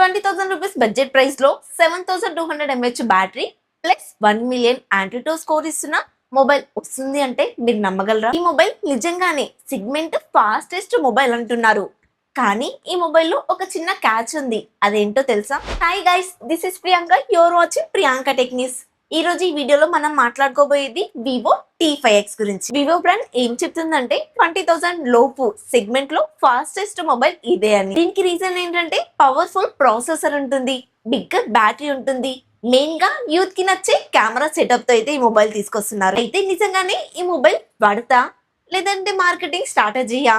20,000 rupees budget price లో 7,200 mAh battery plus 1 million AnTuTu score ఇస్తున్న mobile వస్తుంది అంటే మీరు నమ్మగలరా? ఈ మొబైల్ నిజంగానే సిగ్మెంట్ ఫాస్టెస్ట్ మొబైల్ అంటున్నారు, కానీ ఈ మొబైల్లో ఒక చిన్న క్యాచ్ ఉంది. అదేంటో తెలుసా? Hi guys, this is Priyanka, your watching Priyanka techniques. ఈ రోజు ఈ వీడియోలో మనం మాట్లాడుకోబోయేది వివో T5X గురించి. వివో బ్రాండ్ ఏం చెప్తుందంటే 20,000 లోపు సెగ్మెంట్ లో ఫాస్టెస్ట్ మొబైల్ ఇదే అని. దీనికి రీజన్ ఏంటంటే పవర్ఫుల్ ప్రాసెసర్ ఉంటుంది, బిగ్గర్ బ్యాటరీ ఉంటుంది, మెయిన్ గా యూత్ కి నచ్చే కెమెరా సెటప్ తో అయితే ఈ మొబైల్ తీసుకొస్తున్నారు. అయితే నిజంగానే ఈ మొబైల్ పడతా లేదంటే మార్కెటింగ్ స్ట్రాటజీయా?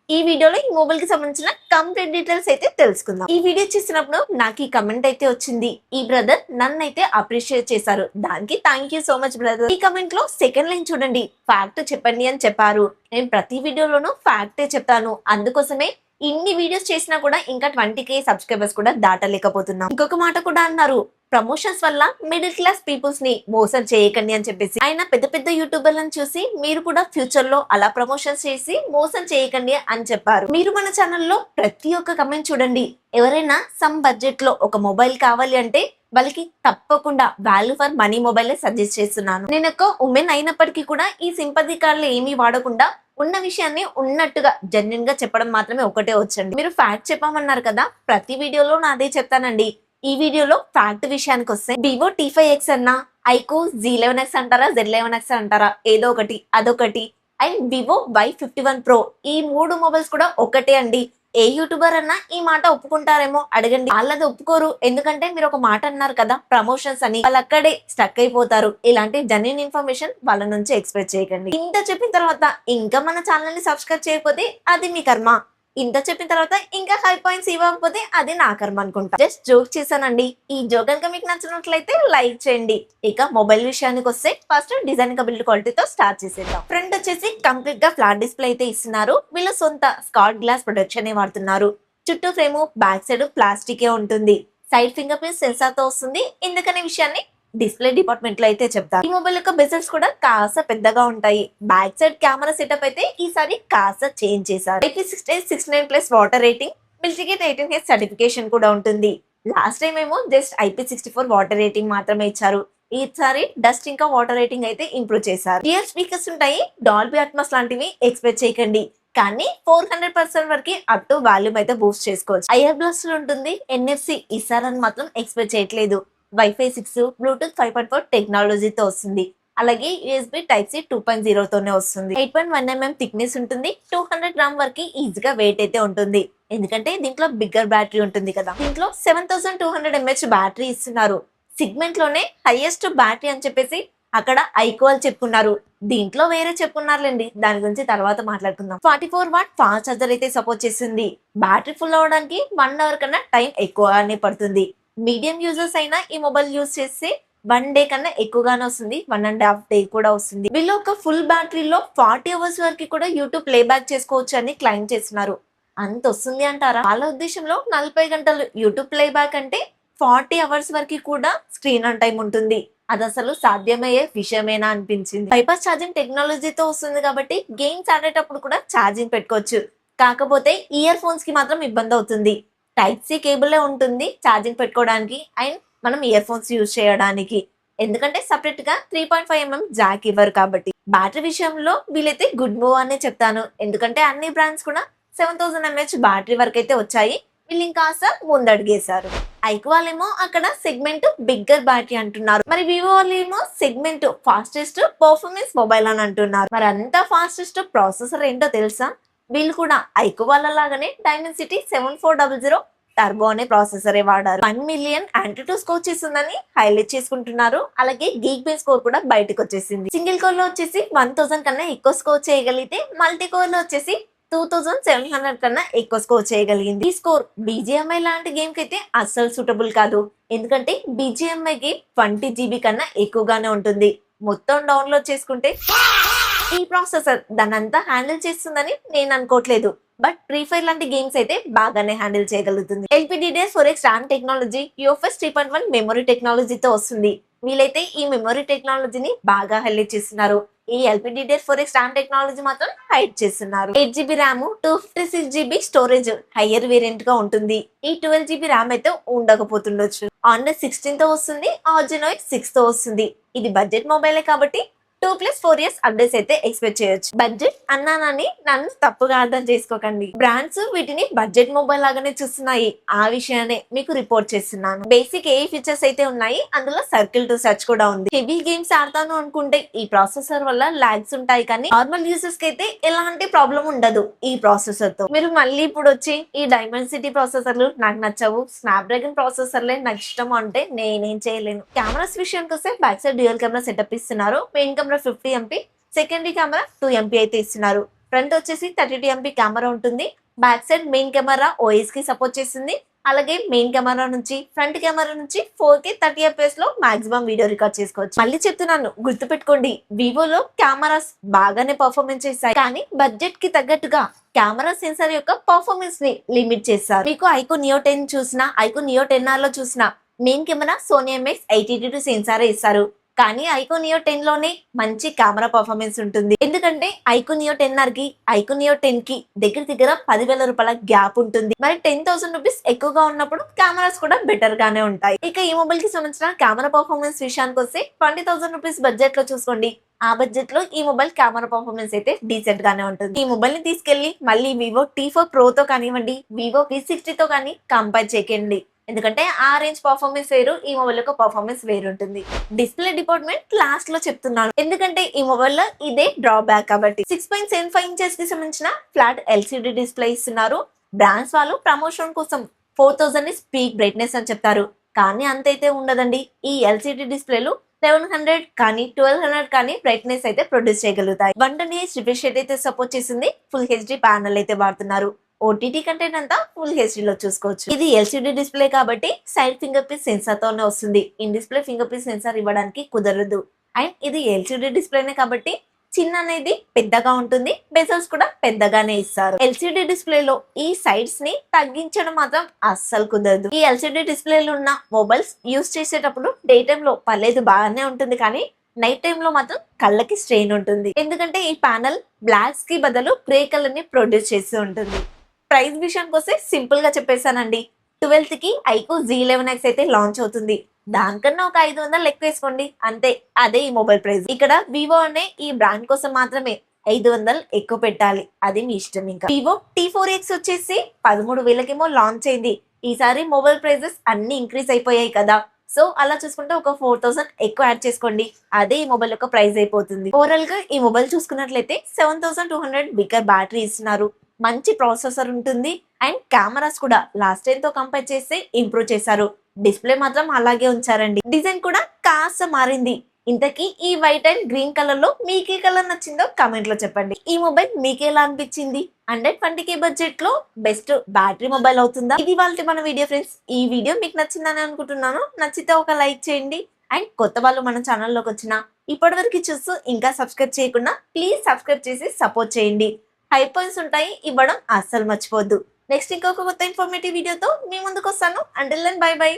ఈ వీడియోలో ఈ మొబైల్ కి సంబంధించిన కంప్లీట్ డీటెయిల్స్ అయితే తెలుసుకుందాం. ఈ వీడియో చేసినప్పుడు నాకు ఈ కమెంట్ అయితే వచ్చింది. ఈ బ్రదర్ నన్ను అయితే అప్రిషియేట్ చేశారు, దానికి thank you so much brother. ఈ కమెంట్ లో సెకండ్ లైన్ చూడండి, ఫ్యాక్ట్ చెప్పండి అని చెప్పారు. నేను ప్రతి వీడియోలోనూ ఫ్యాక్టే చెప్తాను, అందుకోసమే ఇన్ని వీడియోస్ చేసినా కూడా ఇంకా 20K సబ్స్క్రైబర్స్ కూడా దాటలేకపోతున్నాం. ఇంకొక మాట కూడా అన్నారు, ప్రమోషన్స్ వల్ల మిడిల్ క్లాస్ పీపుల్స్ ని మోసం చేయకండి అని చెప్పేసి. ఆయన పెద్ద పెద్ద యూట్యూబర్లను చూసి మీరు కూడా ఫ్యూచర్ లో అలా ప్రమోషన్స్ చేసి మోసం చేయకండి అని చెప్పారు. మీరు మన ఛానల్లో ప్రతి ఒక్క కమెంట్ చూడండి, ఎవరైనా సమ్ బడ్జెట్ లో ఒక మొబైల్ కావాలి అంటే వాళ్ళకి తప్పకుండా value for money mobile suggest చేస్తున్నాను. నేను ఒక ఉమెన్ అయినప్పటికీ కూడా ఈ సింపతి కార్డులు ఏమీ వాడకుండా ఉన్న విషయాన్ని ఉన్నట్టుగా జెన్యున్ గా చెప్పడం మాత్రమే ఒకటే వచ్చండి. మీరు ఫ్యాక్ట్ చెప్పమన్నారు కదా, ప్రతి వీడియోలో నాదే చెప్తానండి. ఈ వీడియోలో ఫ్యాక్ట్ విషయానికి వస్తే వివో T5X అన్నా, ఐకో Z11X అంటారా, Z11X అంటారా, ఏదో ఒకటి అదొకటి, అండ్ వివో Y51 Pro, ఈ మూడు మొబైల్స్ కూడా ఒకటే అండి. ఏ యూట్యూబర్ అన్నా ఈ మాట ఒప్పుకుంటారేమో అడగండి, వాళ్ళది ఒప్పుకోరు. ఎందుకంటే మీరు ఒక మాట అన్నారు కదా ప్రమోషన్స్ అని, వాళ్ళు అక్కడే స్టక్ అయిపోతారు. ఇలాంటి జెన్యూన్ ఇన్ఫర్మేషన్ వాళ్ళ నుంచి ఎక్స్పెక్ట్ చేయకండి. ఇంత చెప్పిన తర్వాత ఇంకా మన ఛానల్ ని సబ్స్క్రైబ్ చేయకపోతే అది మీ కర్మ. ఇంత చెప్పిన తర్వాత ఇంకా 5 పాయింట్స్ ఇవ్వకపోతే అది నా కర్మ అనుకుంటా. జస్ట్ జోక్ చేశానండి. ఈ జోక్ కనుక మీకు నచ్చినట్లయితే లైక్ చేయండి. ఇక మొబైల్ విషయానికి వస్తే ఫస్ట్ డిజైన్ బిల్డ్ క్వాలిటీతో స్టార్ట్ చేసేద్దాం. ఫ్రంట్ వచ్చేసి కంప్లీట్ గా ఫ్లాట్ డిస్ప్లే అయితే ఇస్తున్నారు. వీళ్ళ సొంత స్కాట్ గ్లాస్ ప్రొటెక్షన్ వాడుతున్నారు. చుట్టూ ఫ్రేమ్ బ్యాక్ సైడ్ ప్లాస్టిక్ ఉంటుంది. సైడ్ ఫింగర్ ప్రింట్ సెన్సార్ తో వస్తుంది. ఎందుకనే విషయాన్ని డిస్ప్లే డిపార్ట్మెంట్ లో అయితే చెప్తారు. ఈ మొబైల్ యొక్క బెజల్స్ కూడా కాస్త పెద్దగా ఉంటాయి. బ్యాక్ సైడ్ కెమెరా సెటప్ అయితే ఈసారి కాస్త చేంజ్ చేశారు. IP6869+ water rating, మిల్టీగేట్ 18H certification కూడా ఉంటుంది. లాస్ట్ టైం ఏమో జస్ట్ IP64 వాటర్ రేటింగ్ మాత్రమే ఇచ్చారు. ఈసారి డస్ట్ ఇంకా వాటర్ రేటింగ్ అయితే ఇంప్రూవ్ చేశారు. రియల్ స్పీకర్స్ ఉంటాయి, డాల్బీ అట్మాస్ లాంటివి ఎక్స్పెక్ట్ చేయకండి, కానీ 400% వరకు అప్ టు వాల్యూమ్ అయితే బూస్ట్ చేసుకోవచ్చు. ఐఆర్ బ్లాస్ట్ ఉంటుంది, NFC ఇస్తారని మాత్రం ఎక్స్పెక్ట్ చేయట్లేదు. Wi-Fi 6, Bluetooth 5.4 టెక్నాలజీతో వస్తుంది. అలాగే USB Type-C 2.0 తోనే వస్తుంది. 8.1mm థిక్నెస్ ఉంటుంది. 200 గ్రామ్ వరకు ఈజీగా వెయిట్ అయితే ఉంటుంది, ఎందుకంటే దీంట్లో బిగ్గర్ బ్యాటరీ ఉంటుంది కదా. దీంట్లో 7,200 mAh బ్యాటరీ ఇస్తున్నారు. సిగ్మెంట్ లోనే హైయెస్ట్ బ్యాటరీ అని చెప్పేసి అక్కడ ఐకోల్ చెప్పుకున్నారు, దీంట్లో వేరే చెప్పుకున్నారులేండి, దాని గురించి తర్వాత మాట్లాడుకుందాం. 44W ఫాస్ట్ చార్జర్ అయితే సపోర్ట్ చేస్తుంది. బ్యాటరీ ఫుల్ అవడానికి 1 అవర్ కన్నా టైం ఎక్కువగానే పడుతుంది. మీడియం యూజర్స్ అయినా ఈ మొబైల్ యూజ్ చేస్తే 1 డే కన్నా ఎక్కువగానే వస్తుంది, 1.5 డే కూడా వస్తుంది. వీళ్ళు ఒక ఫుల్ బ్యాటరీలో 40 అవర్స్ వరకు కూడా యూట్యూబ్ ప్లే బ్యాక్ చేసుకోవచ్చు అని క్లైమ్ చేస్తున్నారు. అంత వస్తుంది అంటారా? వాళ్ళ ఉద్దేశంలో 40 గంటలు యూట్యూబ్ ప్లే బ్యాక్ అంటే 40 అవర్స్ వరకు కూడా స్క్రీన్ ఆన్ టైం ఉంటుంది. అది అసలు సాధ్యమయ్యే విషయమేనా అనిపించింది. బైపాస్ ఛార్జింగ్ టెక్నాలజీతో వస్తుంది కాబట్టి గేమ్స్ ఆడేటప్పుడు కూడా ఛార్జింగ్ పెట్టుకోవచ్చు. కాకపోతే ఇయర్ ఫోన్స్ కి మాత్రం ఇబ్బంది అవుతుంది. Type-C కేబుల్ ఉంటుంది ఛార్జింగ్ పెట్టుకోవడానికి అండ్ మనం ఇయర్ ఫోన్స్ యూజ్ చేయడానికి, ఎందుకంటే సపరేట్ గా 3.5mm జాక్ ఇవ్వరు కాబట్టి. బ్యాటరీ విషయంలో వీలైతే గుడ్ మూవ్ అనే చెప్తాను, ఎందుకంటే అన్ని బ్రాండ్స్ కూడా 7,000 mAh బ్యాటరీ వరకు అయితే వచ్చాయి. వీళ్ళు ఇంకాస్త ముందడిగేశారు. ఐకో వాళ్ళేమో అక్కడ సెగ్మెంట్ బిగ్గర్ బ్యాటరీ అంటున్నారు, మరి వివో వాళ్ళేమో సెగ్మెంట్ ఫాస్టెస్ట్ పర్ఫార్మెన్స్ మొబైల్ అని అంటున్నారు. మరి అంత ఫాస్టెస్ట్ ప్రాసెసర్ ఏంటో తెలుసా? వీళ్ళు కూడా ఐకో వాళ్ళ లాగానే Dimensity 7400 టర్బో అనే ప్రాసెసరే వాడారు. 1 మిలియన్ యాంటీటో స్కోర్ చేసిందని హైలైట్ చేసుకుంటున్నారు. అలాగే గీక్ బేస్ స్కోర్ కూడా బయటకు వచ్చేసింది. సింగిల్ కోర్ లో వచ్చేసి 1000 కన్నా ఎక్కువ స్కోర్ చేయగలిగితే, మల్టీ కోర్ లో వచ్చేసి 2700 కన్నా ఎక్కువ స్కోర్ చేయగలిగింది. ఈ స్కోర్ BGMI లాంటి గేమ్ కి అయితే అస్సలు సూటబుల్ కాదు, ఎందుకంటే BGMI గేమ్ 20 GB కన్నా ఎక్కువగానే ఉంటుంది. మొత్తం డౌన్లోడ్ చేసుకుంటే ఈ ప్రాసెసర్ దానంతా హ్యాండిల్ చేస్తుందని నేను అనుకోవట్లేదు, బట్ ఫ్రీ ఫైర్ లాంటి గేమ్స్ అయితే బాగానే హ్యాండిల్ చేయగలుగుతుంది. LPDDR4X RAM technology, UFS 3.1 memory టెక్నాలజీతో వస్తుంది. వీలైతే ఈ మెమరీ టెక్నాలజీని బాగా హైలైట్ చేస్తున్నారు. ఈ LPDDR4X RAM టెక్నాలజీ మాత్రం హైడ్ చేస్తున్నారు. 8 GB RAM 256 GB storage higher variant గా ఉంటుంది. ఈ 12 GB ర్యామ్ అయితే ఉండకపోతుండొచ్చు. ఆండ్రాయిడ్ 16 తో వస్తుంది, ఆర్జినోయిడ్ 6 తో వస్తుంది. ఇది బడ్జెట్ మొబైలే కాబట్టి 2+4 years అప్డేట్స్ అయితే ఎక్స్పెక్ట్ చేయొచ్చు. బడ్జెట్ అన్నానని నన్ను తప్పుగా అర్థం చేసుకోకండి. బ్రాండ్స్ వీటిని బడ్జెట్ మొబైల్ లాగానే చూస్తున్నాయి. ఆ విషయాన్ని మీకు రిపోర్ట్ చేస్తున్నాను. బేసిక్ ఏ ఫీచర్స్ అయితే ఉన్నాయి, అందులో సర్కిల్ టు సెర్చ్ కూడా ఉంది. హెవీ గేమ్స్ ఆడతాను అనుకుంటే ఈ ప్రాసెసర్ వల్ల లాగ్స్ ఉంటాయి, కానీ నార్మల్ యూజర్స్ కి అయితే ఎలాంటి ప్రాబ్లం ఉండదు ఈ ప్రాసెసర్ తో. మీరు మళ్ళీ ఇప్పుడు వచ్చి ఈ డైమండ్ సిటీ ప్రాసెసర్లు నాకు నచ్చవు, స్నాప్డ్రాగన్ ప్రాసెసర్లే నాకు ఇష్టం అంటే నేనేం చేయలేను. కెమెరాస్ విషయానికి వస్తే back side dual camera setup ఇస్తున్నారు. Main camera 50 MP, secondary camera 2 MP అయితే ఇస్తున్నారు. ఫ్రంట్ వచ్చేసి 32 MP కెమెరా ఉంటుంది. Back side main camera OIS కి సపోర్ట్ చేస్తుంది. అలాగే మెయిన్ కెమెరా నుంచి ఫ్రంట్ కెమెరా నుంచి 4K 30 FPS లో మాక్సిమం వీడియో రికార్డ్ చేసుకోవచ్చు. మళ్ళీ చెప్తున్నాను, గుర్తుపెట్టుకోండి, వివోలో కెమెరాస్ బాగానే పర్ఫార్మెన్స్ చేస్తాయి, కానీ బడ్జెట్ కి తగ్గట్టుగా కెమెరా సెన్సార్ యొక్క పర్ఫార్మెన్స్ ని లిమిట్ చేస్తారు. మీకు ఐక్యూన్ నియో 10 చూసినా, ఐక్యూన్ నియో 10R లో చూసినా మెయిన్ కెమెరా సోనీ MX882 సెన్సారే ఇస్తారు. కానీ ఐక్యూన్ నియో 10 లోనే మంచి కెమెరా పర్ఫార్మెన్స్ ఉంటుంది. ఎందుకంటే ఐక్యూన్ నియో 10R కి ఐక్యూన్ నియో 10 కి దగ్గర 10,000 రూపాయల గ్యాప్ ఉంటుంది. మరి 10,000 రూపీస్ ఎక్కువగా ఉన్నప్పుడు కెమెరాస్ కూడా బెటర్ గానే ఉంటాయి. ఇక ఈ మొబైల్ కి సంబంధించిన కెమెరా పర్ఫార్మెన్స్ విషయానికి వస్తే 20,000 రూపీస్ బడ్జెట్ లో చూసుకోండి. ఆ బడ్జెట్ లో ఈ మొబైల్ కెమెరా పర్ఫార్మెన్స్ అయితే డీసెంట్ గానే ఉంటుంది. ఈ మొబైల్ ని తీసుకెళ్లి మళ్ళీ వివో T4 Pro తో కానివ్వండి, వివో V60 తో కానీ కంపేర్ చేయకండి. ఎందుకంటే ఆ రేంజ్ పర్ఫార్మెన్స్ వేరు, ఈ మొబైల్ యొక్క పర్ఫార్మెన్స్ వేరు ఉంటుంది. డిస్ప్లే డిపార్ట్మెంట్ లాస్ట్ లో చెప్తున్నాను, ఎందుకంటే ఈ మొబైల్ లో ఇదే డ్రాబ్యాక్ కాబట్టి. 6.75 ఇంచెస్ కి సంబంధించిన ఫ్లాట్ LCD డిస్ప్లే ఇస్తున్నారు. బ్రాండ్స్ వాళ్ళు ప్రమోషన్ కోసం 4000 ని స్పీక్ బ్రైట్నెస్ అని చెప్తారు, కానీ అంతైతే ఉండదండి. ఈ LCD డిస్ప్లేలు 1100 కానీ 1200 కానీ బ్రైట్నెస్ అయితే ప్రొడ్యూస్ చేయగలుగుతాయి. 120Hz రిఫ్రెష్ రేట్ అయితే సపోర్ట్ చేసింది. ఫుల్ HD ప్యానల్ అయితే వాడుతున్నారు. OTT కంటెంట్ అంతా ఫుల్ HD లో చూసుకోవచ్చు. ఇది LCD డిస్ప్లే కాబట్టి సైడ్ ఫింగర్ ప్రింట్ సెన్సార్ తోనే వస్తుంది. In display finger print censor ఇవ్వడానికి కుదరదు. అండ్ ఇది LCD డిస్ప్లేనే కాబట్టి చిన్న అనేది పెద్దగా ఉంటుంది, బెజల్స్ కూడా పెద్దగానే ఇస్తారు. LCD డిస్ప్లేలో ఈ సైడ్స్ ని తగ్గించడం మాత్రం అస్సలు కుదరదు. ఈ LCD డిస్ప్లేలో ఉన్న మొబైల్స్ యూస్ చేసేటప్పుడు డే టైమ్ లో పర్లేదు బాగానే ఉంటుంది, కానీ నైట్ టైమ్ లో మాత్రం కళ్ళకి స్ట్రెయిన్ ఉంటుంది. ఎందుకంటే ఈ ప్యానల్ బ్లాక్స్ కి బదులు గ్రే కలర్ ని ప్రొడ్యూస్ చేస్తూ ఉంటుంది. ప్రైస్ విషయానికి వస్తే సింపుల్ గా చెప్పేశానండి. 12th కి ఐక్యూన్ Z11X అయితే లాంచ్ అవుతుంది. దానికన్నా ఒక 500 ఎక్కువ వేసుకోండి అంతే, అదే ఈ మొబైల్ ప్రైస్. ఇక్కడ వివో అనే ఈ బ్రాండ్ కోసం మాత్రమే 500 ఎక్కువ పెట్టాలి, అది మీ ఇష్టం. ఇంకా వివో T4X వచ్చేసి 13,000కేమో లాంచ్ అయింది. ఈసారి మొబైల్ ప్రైజెస్ అన్ని ఇంక్రీజ్ అయిపోయాయి కదా, సో అలా చూసుకుంటే ఒక 4000 ఎక్కువ యాడ్ చేసుకోండి, అదే ఈ మొబైల్ యొక్క ప్రైస్ అయిపోతుంది. ఓవరాల్ గా ఈ మొబైల్ చూసుకున్నట్లయితే 7200 బిగ్గర్ బ్యాటరీ ఇస్తున్నారు. మంచి ప్రాసెసర్ ఉంటుంది. అండ్ కెమెరాస్ కూడా లాస్ట్ టైం తో కంపేర్ చేస్తే ఇంప్రూవ్ చేశారు. డిస్ప్లే మాత్రం అలాగే ఉంచారండి. డిజైన్ కూడా కాస్త మారింది. ఇంతకీ ఈ వైట్ అండ్ గ్రీన్ కలర్ లో మీకు ఏ కలర్ నచ్చిందో కామెంట్ లో చెప్పండి. ఈ మొబైల్ మీకు ఎలా అనిపించింది? 120K బడ్జెట్ లో బెస్ట్ బ్యాటరీ మొబైల్ అవుతుందా? ఇది వాళ్ళ మన వీడియో ఫ్రెండ్స్. ఈ వీడియో మీకు నచ్చిందని అనుకుంటున్నాను. నచ్చితే ఒక లైక్ చేయండి. అండ్ కొత్త వాళ్ళు మన ఛానల్లోకి వచ్చిన ఇప్పటివరకు చూస్తూ ఇంకా సబ్స్క్రైబ్ చేయకుండా ప్లీజ్ సబ్స్క్రైబ్ చేసి సపోర్ట్ చేయండి. హై పాయింట్స్ ఉంటాయి, ఇవ్వడం అస్సలు మర్చిపోవద్దు. నెక్స్ట్ ఇంకొక కొత్త ఇన్ఫర్మేటివ్ వీడియోతో మీ ముందుకు వస్తాను. Until then bye by.